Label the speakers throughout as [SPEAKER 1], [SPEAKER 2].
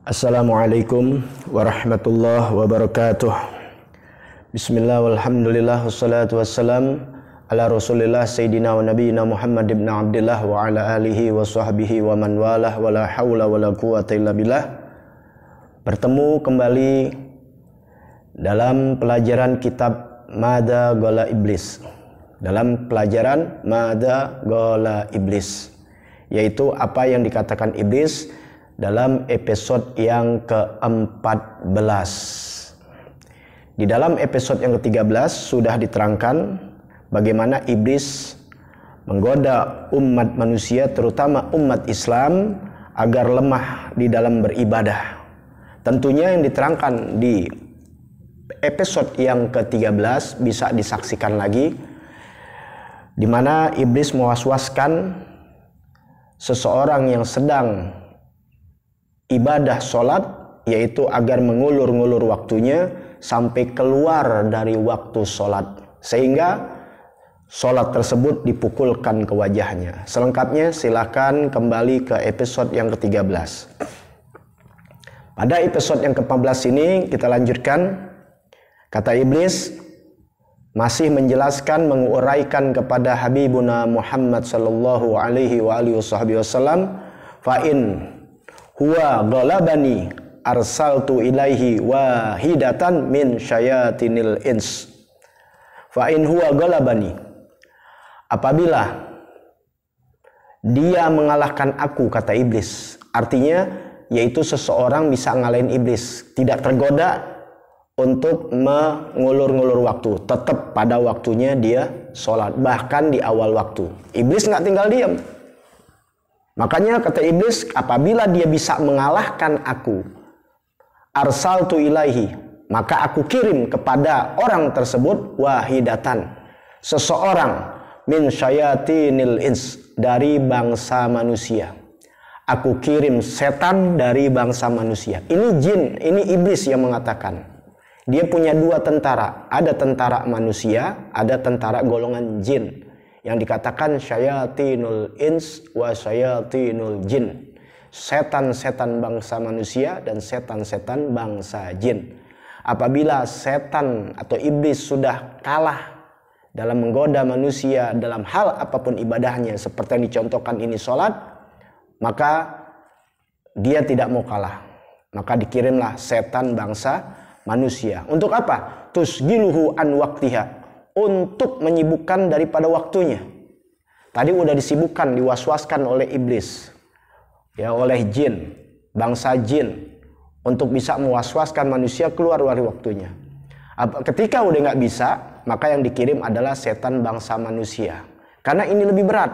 [SPEAKER 1] Assalamualaikum warahmatullahi wabarakatuh. Bismillah walhamdulillah wassalatu wassalam ala rasulillah sayyidina wa nabiyina Muhammad ibn Abdillah wa ala alihi wa sahbihi wa man walah wa la hawla wa la quwata illa billah. Bertemu kembali dalam pelajaran kitab Mada Gola Iblis. Dalam pelajaran Mada Gola Iblis, yaitu apa yang dikatakan iblis dalam episode yang ke-14. Di dalam episode yang ke-13 sudah diterangkan bagaimana iblis menggoda umat manusia, terutama umat Islam, agar lemah di dalam beribadah. Tentunya yang diterangkan di episode yang ke-13 bisa disaksikan lagi, di mana iblis mewaswaskan seseorang yang sedang ibadah sholat, yaitu agar mengulur-ngulur waktunya sampai keluar dari waktu sholat, sehingga sholat tersebut dipukulkan ke wajahnya. Selengkapnya silakan kembali ke episode yang ke-13. Pada episode yang ke-14 ini kita lanjutkan. Kata iblis masih menjelaskan, menguraikan kepada Habibuna Muhammad sallallahu alaihi wasallam, fa'in huwa ghalabani arsaltu ilaihi wahidatan min syayatinil ins. Fa in huwa ghalabani, apabila dia mengalahkan aku, kata iblis, artinya yaitu seseorang bisa ngalahin iblis, tidak tergoda untuk mengulur-ngulur waktu, tetap pada waktunya dia sholat, bahkan di awal waktu. Iblis nggak tinggal diam. Makanya kata iblis, apabila dia bisa mengalahkan aku, arsaltu ilaihi, maka aku kirim kepada orang tersebut wahidatan, seseorang, min syayatinil ins, dari bangsa manusia. Aku kirim setan dari bangsa manusia. Ini jin, ini iblis yang mengatakan. Dia punya dua tentara, ada tentara manusia, ada tentara golongan jin, yang dikatakan syayatinul ins wa syayatinul jin, setan-setan bangsa manusia dan setan-setan bangsa jin. Apabila setan atau iblis sudah kalah dalam menggoda manusia dalam hal apapun ibadahnya, seperti yang dicontohkan ini sholat, maka dia tidak mau kalah, maka dikirimlah setan bangsa manusia. Untuk apa? Tusgiluhu an waktiha, untuk menyibukkan daripada waktunya. Tadi udah disibukkan, diwaswaskan oleh iblis, ya, oleh jin, bangsa jin, untuk bisa mewaswaskan manusia keluar dari waktunya. Ketika udah nggak bisa, maka yang dikirim adalah setan bangsa manusia, karena ini lebih berat,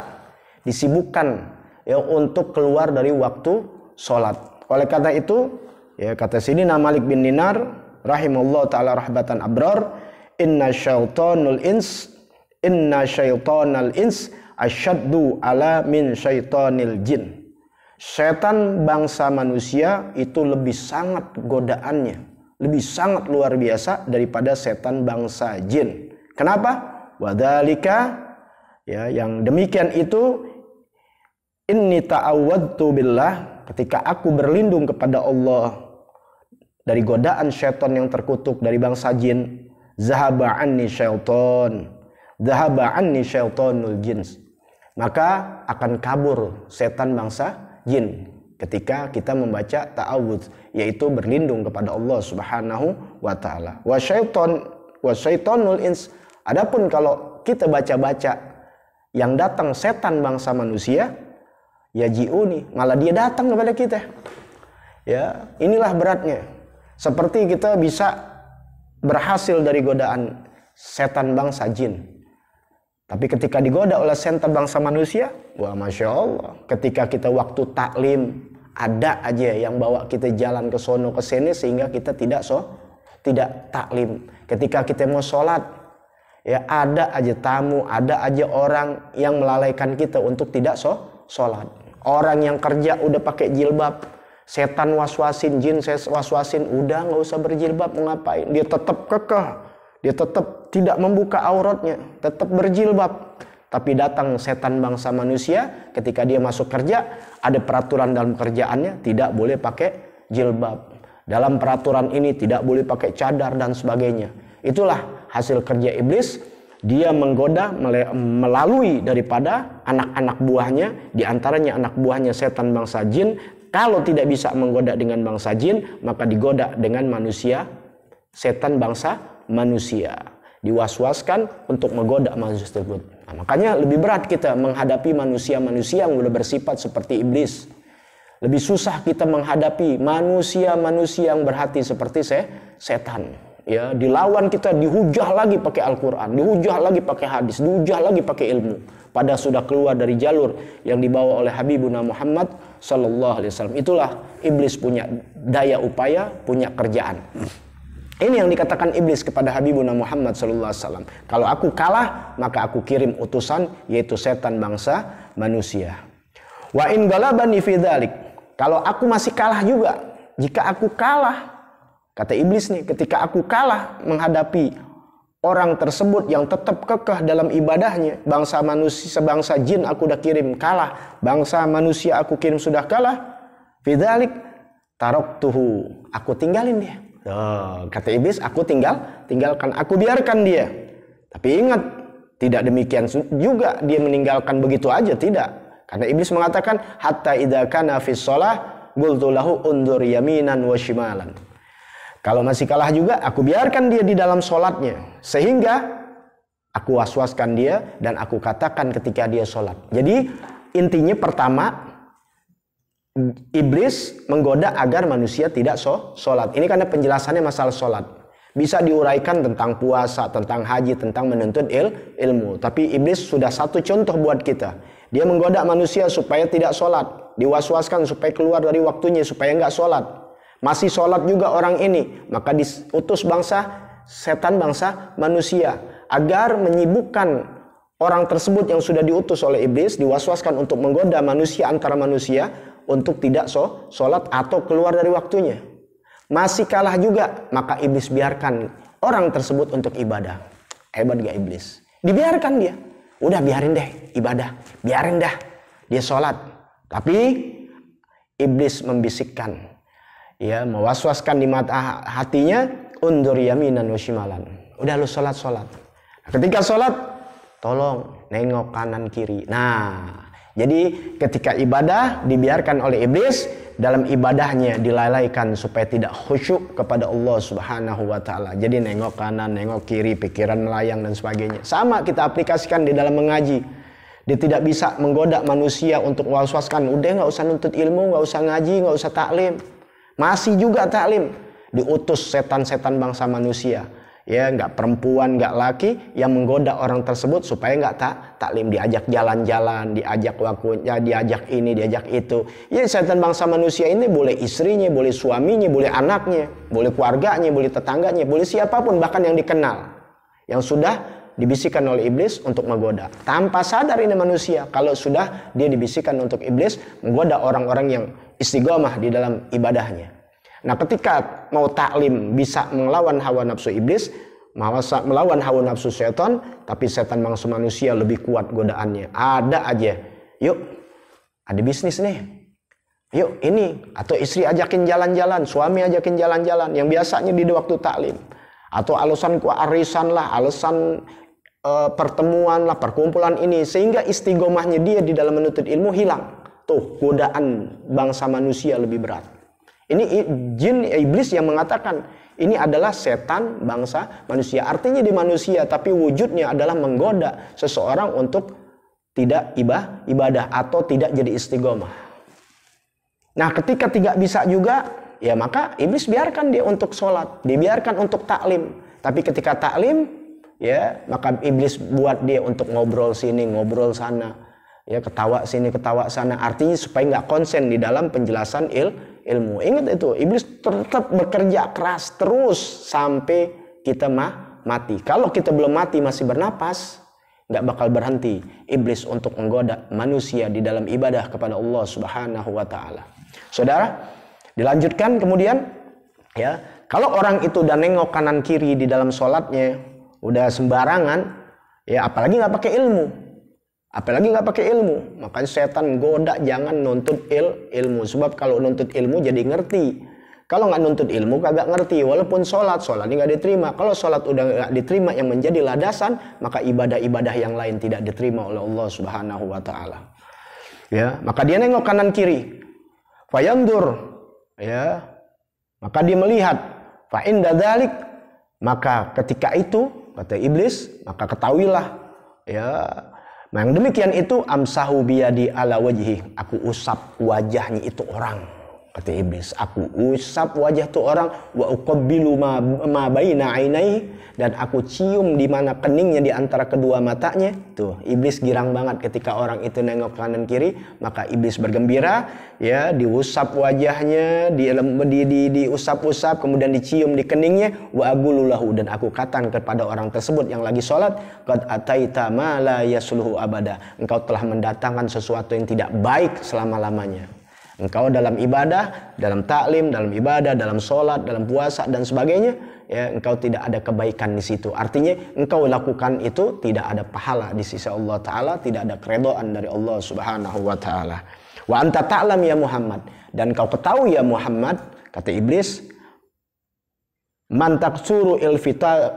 [SPEAKER 1] disibukkan ya untuk keluar dari waktu sholat. Oleh karena itu, ya, kata sini Malik bin Dinar rahimahullah ta'ala rahbatan abrar, inna syaitanal ins asyaddu ala min syaitanil jin. Setan bangsa manusia itu lebih sangat godaannya, lebih sangat luar biasa daripada setan bangsa jin. Kenapa? Wadzalika, ya, yang demikian itu, inni ta'awwadtu billah, ketika aku berlindung kepada Allah dari godaan syaitan yang terkutuk dari bangsa jin, zahaba anni syaitanul jins, maka akan kabur setan bangsa jin ketika kita membaca ta'awudz, yaitu berlindung kepada Allah Subhanahu wa taala. Wa syaitanul ins, adapun kalau kita baca-baca yang datang setan bangsa manusia, ya ji'uni, malah dia datang kepada kita. Ya, inilah beratnya. Seperti kita bisa berhasil dari godaan setan bangsa jin, tapi ketika digoda oleh setan bangsa manusia, wah, masya Allah, ketika kita waktu taklim, ada aja yang bawa kita jalan ke sono ke sini sehingga kita tidak taklim. Ketika kita mau sholat, ya, ada aja tamu, ada aja orang yang melalaikan kita untuk tidak sholat. Orang yang kerja udah pakai jilbab, setan waswasin, jin waswasin, udah nggak usah berjilbab, mau ngapain? Dia tetap kekeh, dia tetap tidak membuka auratnya, tetap berjilbab. Tapi datang setan bangsa manusia, ketika dia masuk kerja, ada peraturan dalam kerjaannya, tidak boleh pakai jilbab. Dalam peraturan ini tidak boleh pakai cadar dan sebagainya. Itulah hasil kerja iblis. Dia menggoda melalui daripada anak-anak buahnya, di antaranya anak buahnya setan bangsa jin. Kalau tidak bisa menggoda dengan bangsa jin, maka digoda dengan manusia, setan bangsa manusia. Diwaswaskan untuk menggoda manusia tersebut. Nah, makanya lebih berat kita menghadapi manusia-manusia yang sudah bersifat seperti iblis. Lebih susah kita menghadapi manusia-manusia yang berhati seperti setan. Ya, dilawan kita dihujah lagi pakai Al-Quran, dihujah lagi pakai hadis, dihujah lagi pakai ilmu. Pada sudah keluar dari jalur yang dibawa oleh Habibuna Muhammad Sallallahu Alaihi Wasallam. Itulah iblis punya daya upaya, punya kerjaan. Ini yang dikatakan iblis kepada Habibuna Muhammad Sallallahu Alaihi Wasallam. Kalau aku kalah, maka aku kirim utusan, yaitu setan bangsa manusia. Wa in galabani fi dzalik. Kalau aku masih kalah juga, jika aku kalah, kata iblis nih, ketika aku kalah menghadapi orang tersebut yang tetap kekeh dalam ibadahnya, bangsa manusia, sebangsa jin aku udah kirim kalah, bangsa manusia aku kirim sudah kalah, fi dzalik taraktuhu, aku tinggalin dia. Kata iblis, aku tinggalkan, aku biarkan dia. Tapi ingat, tidak demikian juga dia meninggalkan begitu aja, tidak. Karena iblis mengatakan hatta idza kana fis shalah qultu lahu undur yaminan wa shimalan. Kalau masih kalah juga, aku biarkan dia di dalam sholatnya, sehingga aku waswaskan dia dan aku katakan ketika dia sholat. Jadi intinya pertama, iblis menggoda agar manusia tidak sholat. Ini karena penjelasannya masalah sholat. Bisa diuraikan tentang puasa, tentang haji, tentang menuntut ilmu. Tapi iblis sudah satu contoh buat kita. Dia menggoda manusia supaya tidak sholat. Diwaswaskan supaya keluar dari waktunya, supaya nggak sholat. Masih sholat juga orang ini. Maka diutus setan bangsa manusia. Agar menyibukkan orang tersebut yang sudah diutus oleh iblis. Diwaswaskan untuk menggoda manusia antara manusia. Untuk tidak sholat atau keluar dari waktunya. Masih kalah juga. Maka iblis biarkan orang tersebut untuk ibadah. Hebat gak iblis? Dibiarkan dia. Udah biarin deh ibadah, biarin dah dia sholat. Tapi iblis membisikkan, ya, mewaswaskan di mata hatinya, undur yaminan wa shimalan. Udah lu sholat. Ketika sholat, tolong nengok kanan kiri. Nah, jadi ketika ibadah dibiarkan oleh iblis, dalam ibadahnya dilalaikan supaya tidak khusyuk kepada Allah Subhanahu wa taala. Jadi nengok kanan, nengok kiri, pikiran melayang dan sebagainya. Sama kita aplikasikan di dalam mengaji. Dia tidak bisa menggoda manusia untuk waswaskan. Udah nggak usah nuntut ilmu, nggak usah ngaji, nggak usah taklim. Masih juga taklim. Diutus setan-setan bangsa manusia. Ya, nggak perempuan, nggak laki yang menggoda orang tersebut supaya nggak taklim, diajak jalan-jalan, diajak waktunya, diajak ini, diajak itu. Ya, setan bangsa manusia ini boleh istrinya, boleh suaminya, boleh anaknya, boleh keluarganya, boleh tetangganya, boleh siapapun bahkan yang dikenal, yang sudah dibisikkan oleh iblis untuk menggoda. Tanpa sadar ini manusia, kalau sudah dia dibisikkan untuk iblis menggoda orang-orang yang istiqomah di dalam ibadahnya. Nah, ketika mau taklim bisa melawan hawa nafsu iblis, melawan hawa nafsu setan, tapi setan bangsa manusia lebih kuat godaannya. Ada aja, yuk ada bisnis nih, yuk ini, atau istri ajakin jalan-jalan, suami ajakin jalan-jalan, yang biasanya di waktu taklim, atau alasan arisan lah, alasan pertemuan lah, perkumpulan ini, sehingga istiqomahnya dia di dalam menuntut ilmu hilang. Tuh, godaan bangsa manusia lebih berat. Ini jin iblis yang mengatakan ini adalah setan bangsa manusia. Artinya di manusia, tapi wujudnya adalah menggoda seseorang untuk tidak ibadah atau tidak jadi istiqomah. Nah, ketika tidak bisa juga, ya maka iblis biarkan dia untuk sholat, dibiarkan untuk taklim. Tapi ketika taklim, ya maka iblis buat dia untuk ngobrol sini, ngobrol sana, ya ketawa sini, ketawa sana. Artinya supaya nggak konsen di dalam penjelasan ilmu. Ingat itu, iblis tetap bekerja keras terus sampai kita mati. Kalau kita belum mati masih bernapas, nggak bakal berhenti iblis untuk menggoda manusia di dalam ibadah kepada Allah Subhanahu wa taala. Saudara, dilanjutkan kemudian, ya, kalau orang itu udah nengok kanan kiri di dalam sholatnya, udah sembarangan, ya apalagi nggak pakai ilmu. Apalagi nggak pakai ilmu, makanya setan goda jangan nuntut ilmu. Sebab kalau nuntut ilmu jadi ngerti. Kalau nggak nuntut ilmu, kagak ngerti. Walaupun sholat ini nggak diterima. Kalau sholat udah nggak diterima yang menjadi landasan, maka ibadah-ibadah yang lain tidak diterima oleh Allah Subhanahu wa Ta'ala. Ya, maka dia nengok kanan kiri. Fayandur, ya, maka dia melihat. Fa inda dzalik, maka ketika itu kata iblis, maka ketahuilah, ya, yang demikian itu amsahu biyadi ala wajhi, aku usap wajahnya itu orang. Kata iblis, aku usap wajah tu orang, wa uqabbilu ma baina ainaihi, dan aku cium di mana keningnya di antara kedua matanya. Tuh, iblis girang banget ketika orang itu nengok kanan kiri, maka iblis bergembira, ya, diusap wajahnya, diusap-usap, kemudian dicium di keningnya, wa agululahu, dan aku katakan kepada orang tersebut yang lagi sholat, qad ataita ma la yasluhu abada, engkau telah mendatangkan sesuatu yang tidak baik selama-lamanya. Engkau dalam ibadah, dalam taklim, dalam ibadah, dalam sholat, dalam puasa dan sebagainya, ya, engkau tidak ada kebaikan di situ. Artinya engkau lakukan itu tidak ada pahala di sisi Allah Ta'ala, tidak ada keredoan dari Allah Subhanahu wa Ta'ala. Wa anta ta'lam ya Muhammad, dan kau ketahui ya Muhammad, kata iblis, man taksuru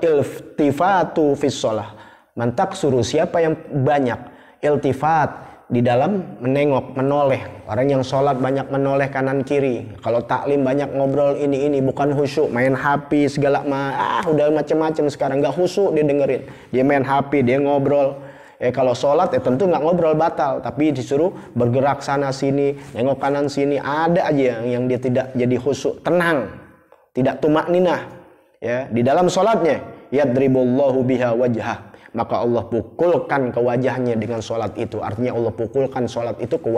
[SPEAKER 1] iltifatu fis shalah, man taksuru, siapa yang banyak iltifat di dalam menengok, menoleh. Orang yang sholat banyak menoleh kanan kiri. Kalau taklim banyak ngobrol ini, bukan khusyuk, main HP segala udah macam-macam sekarang, nggak khusyuk dia dengerin. Dia main HP, dia ngobrol. Kalau sholat tentu nggak ngobrol, batal, tapi disuruh bergerak sana sini, nengok kanan sini, ada aja yang dia tidak jadi khusyuk, tenang, tidak tumakninah. Ya, di dalam sholatnya, yadribullahu biha wajhah, maka Allah pukulkan ke wajahnya dengan sholat itu. Artinya Allah pukulkan sholat itu ke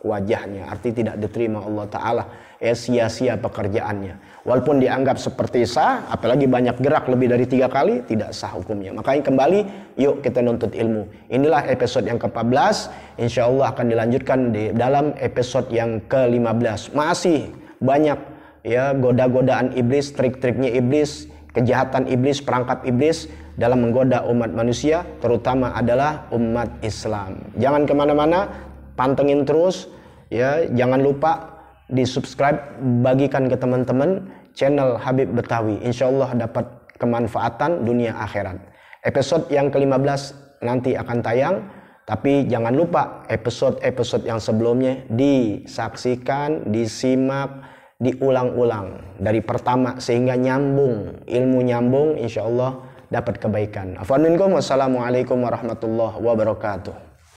[SPEAKER 1] wajahnya. Artinya tidak diterima Allah Ta'ala. Sia-sia pekerjaannya. Walaupun dianggap seperti sah, apalagi banyak gerak lebih dari 3 kali, tidak sah hukumnya. Makanya kembali, yuk kita nuntut ilmu. Inilah episode yang ke-14. Insya Allah akan dilanjutkan di dalam episode yang ke-15. Masih banyak, ya, goda-godaan iblis, trik-triknya iblis, kejahatan iblis, perangkap iblis dalam menggoda umat manusia, terutama adalah umat Islam. Jangan kemana-mana, pantengin terus, ya. Jangan lupa di subscribe, bagikan ke teman-teman channel Habib Betawi. Insya Allah dapat kemanfaatan dunia akhirat. Episode yang ke-15 nanti akan tayang, tapi jangan lupa episode-episode yang sebelumnya disaksikan, disimak, diulang-ulang dari pertama sehingga nyambung, ilmu nyambung, insya Allah dapat kebaikan. Afwan minkum, wassalamualaikum warahmatullahi wabarakatuh.